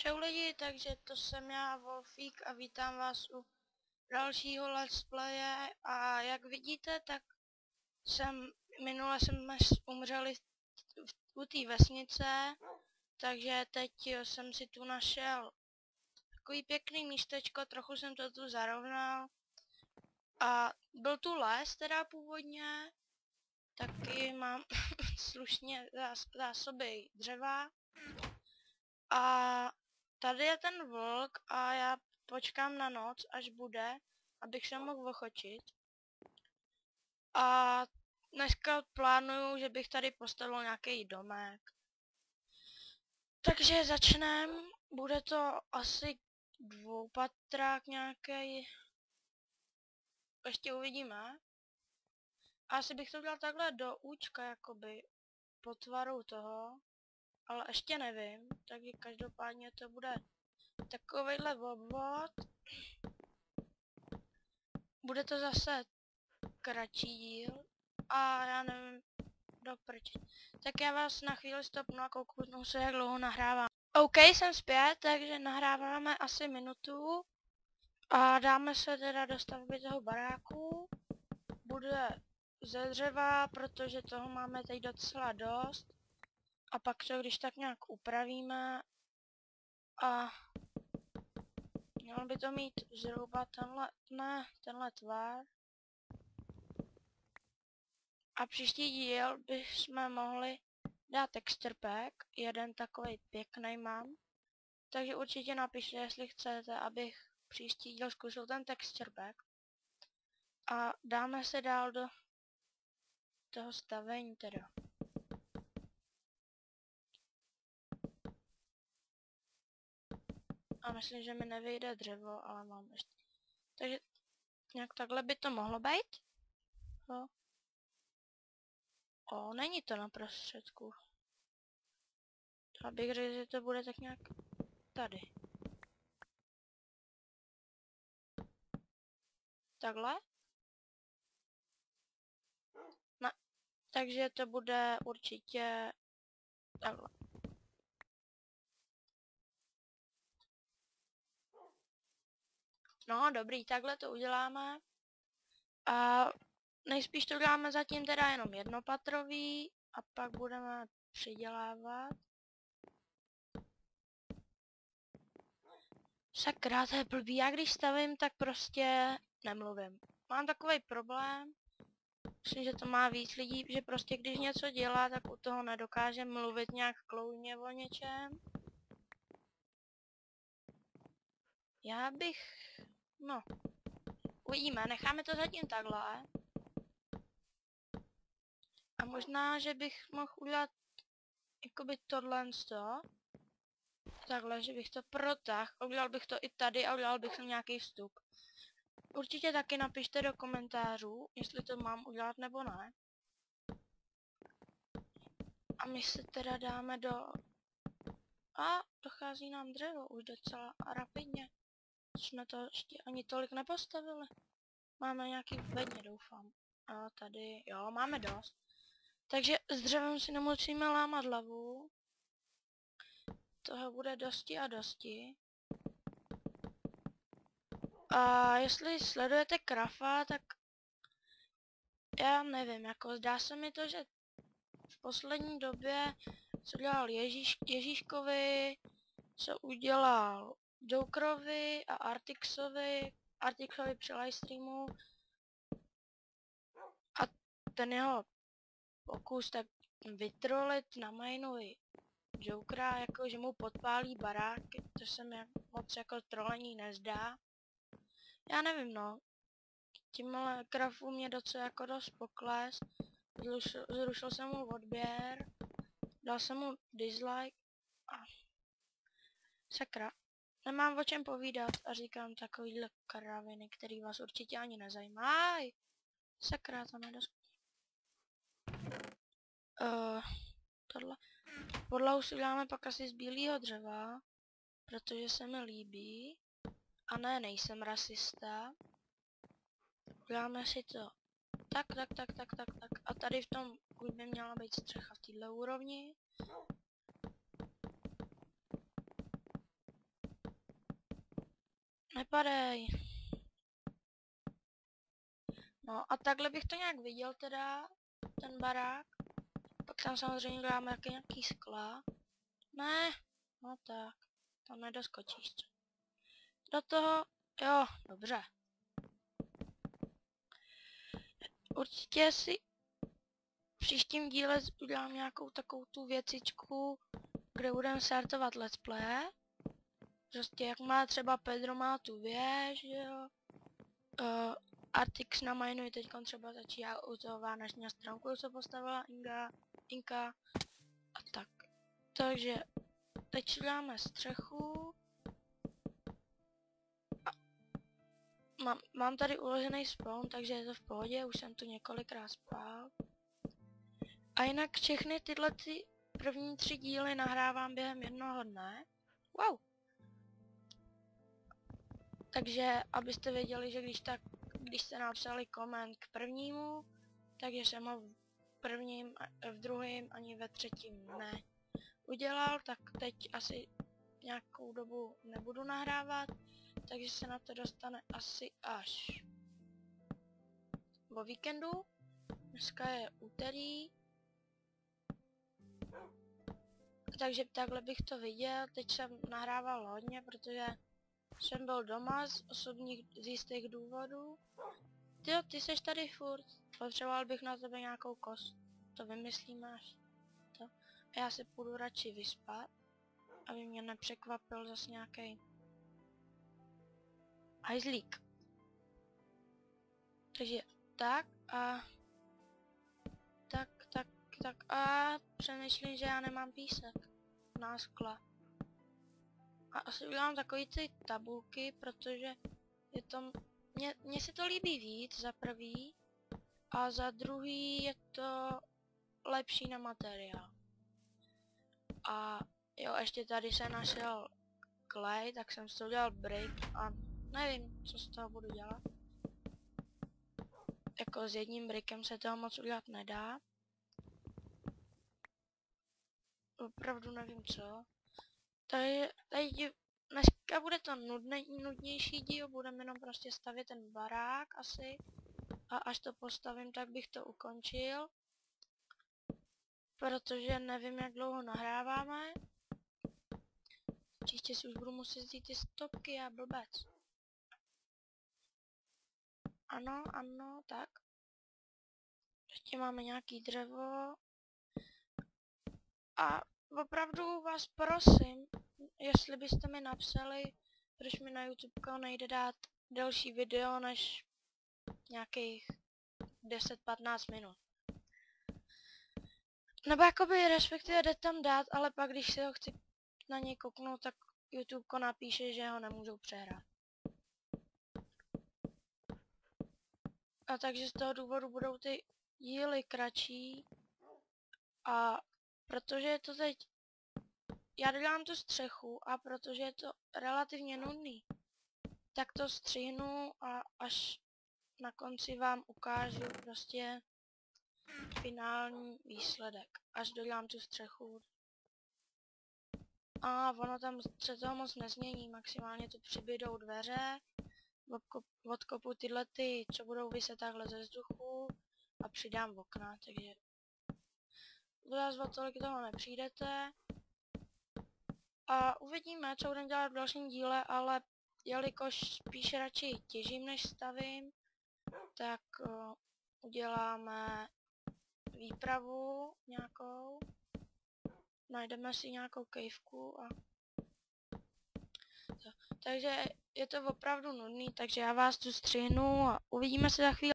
Čau lidi, takže to jsem já, Wolfík, a vítám vás u dalšího let's playe. A jak vidíte, tak minule jsme umřeli u té vesnice, takže teď jsem si tu našel takový pěkný místečko, trochu jsem to tu zarovnal. A byl tu les teda původně, taky mám slušně zásoby dřeva. A tady je ten vlk a já počkám na noc, až bude, abych se mohl ochočit. A dneska plánuju, že bych tady postavil nějaký domek. Takže začneme. Bude to asi dvoupatrák nějaký. Ještě uvidíme. Asi bych to udělal takhle do účka, jakoby po tvaru toho. Ale ještě nevím, takže každopádně to bude takovejhle obvod. Bude to zase kratší díl a já nevím, do prči. Tak já vás na chvíli stopnu a kouknu se, jak dlouho nahrávám. OK, jsem zpět, takže nahráváme asi minutu a dáme se teda do stavby toho baráku. Bude ze dřeva, protože toho máme teď docela dost. A pak to když tak nějak upravíme a mělo by to mít zhruba tenhle tvar. A příští díl bychom mohli dát texture pack, jeden takovej pěkný mám. Takže určitě napište, jestli chcete, abych příští díl zkusil ten texture pack. A dáme se dál do toho stavení teda. A myslím, že mi nevyjde dřevo, ale mám ještě. Takže nějak takhle by to mohlo být. No. Není to na prostředku. Já bych řekl, že to bude tak nějak tady. Takhle? No, takže to bude určitě takhle. No, dobrý, takhle to uděláme. A nejspíš to uděláme zatím teda jenom jednopatrový a pak budeme přidělávat. Sakra, to je blbý, já když stavím, tak prostě nemluvím. Mám takový problém, myslím, že to má víc lidí, že prostě když něco dělá, tak u toho nedokáže mluvit nějak kloudně o něčem. Já bych, no, uvidíme, necháme to zatím takhle. A možná, že bych mohl udělat jakoby tohle takhle, že bych to protáhl, udělal bych to i tady a udělal bych tam nějaký vstup. Určitě taky napište do komentářů, jestli to mám udělat nebo ne. A my se teda dáme do... A dochází nám dřevo už docela rapidně. Jsme to ještě ani tolik nepostavili. Máme nějaký bedně, doufám. A tady, jo, máme dost. Takže s dřevem si nemusíme lámat hlavu. Toho bude dosti a dosti. A jestli sledujete Crafa, tak já nevím, jako zdá se mi to, že v poslední době, co dělal Ježíškovi, co udělal Jokerovi a Artixovi při livestreamu a ten jeho pokus tak vytrolit na mainovi Jokera, jako že mu podpálí baráky, to se mi moc jako trolení nezdá. Já nevím, no. Tímhle Crafu mě docela jako dost pokles. Zrušil jsem mu odběr. Dal jsem mu dislike. A sakra. Nemám o čem povídat a říkám takovýhle kraviny, který vás určitě ani nezajímají. Sakra, to nedost. Tohle. Podlahu si uděláme pak asi z bílého dřeva, protože se mi líbí. A ne, nejsem rasista. Uděláme si to tak. A tady v tom už by měla být střecha v této úrovni. Nepadej. No a takhle bych to nějak viděl teda, ten barák. Pak tam samozřejmě dáme nějaký skla. Ne, no tak, tam nedoskočíš. Do toho, jo, dobře. Určitě si v příštím díle udělám nějakou takovou tu věcičku, kde budeme startovat let's play. Prostě jak má třeba Pedro má tu věž, jo. Artix na Mineu teď třeba začíná u toho vánoční stránku, co postavila Inka a tak. Takže teď dáme střechu. Mám tady uložený spawn, takže je to v pohodě, už jsem tu několikrát spal. A jinak všechny tyhle první 3 díly nahrávám během jednoho dne. Wow! Takže abyste věděli, že když jste napsali koment k prvnímu, takže jsem ho v druhém ani ve třetím ne udělal, tak teď asi nějakou dobu nebudu nahrávat, takže se na to dostane asi až o víkendu. Dneska je úterý, takže takhle bych to viděl. Teď jsem nahrával hodně, protože jsem byl doma z jistých důvodů. Ty seš tady furt, potřeboval bych na tebe nějakou kost, to vymyslíme až to. A já se půjdu radši vyspat, aby mě nepřekvapil zas nějaký hajzlík. Takže tak a tak a přemýšlím, že já nemám písek na skla. A asi udělám takový ty tabulky, protože je to, mně se to líbí víc za prvý a za druhý je to lepší na materiál. A jo, ještě tady se našel klej, tak jsem si udělal brick a nevím, co z toho budu dělat. Jako s jedním brickem se toho moc udělat nedá. Opravdu nevím co. Tady dneska bude to nudnější díl, budeme jenom prostě stavět ten barák asi. A až to postavím, tak bych to ukončil. Protože nevím, jak dlouho nahráváme. Příště si už budu muset vzít ty stopky, já blbec. Ano, tak. Ještě máme nějaký dřevo. A opravdu vás prosím, jestli byste mi napsali, proč mi na YouTube nejde dát delší video než nějakých 10-15 minut. Nebo jakoby respektive jde tam dát, ale pak když se ho chci na něj kouknout, tak YouTube napíše, že ho nemůžou přehrát. A takže z toho důvodu budou ty díly kratší. A protože je to teď... Já dělám tu střechu a protože je to relativně nudný, tak to střihnu a až na konci vám ukážu prostě finální výsledek. Až dodělám tu střechu. A ono tam se toho moc nezmění, maximálně tu přibydou dveře, odkopu tyhle co budou viset takhle ze vzduchu a přidám okna, takže zase o tolik toho nepřijdete. A uvidíme, co budeme dělat v dalším díle, ale jelikož spíš radši těžím než stavím, tak uděláme výpravu nějakou. Najdeme si nějakou kejvku a... Takže je to opravdu nudný, takže já vás tu střihnu a uvidíme se za chvíli.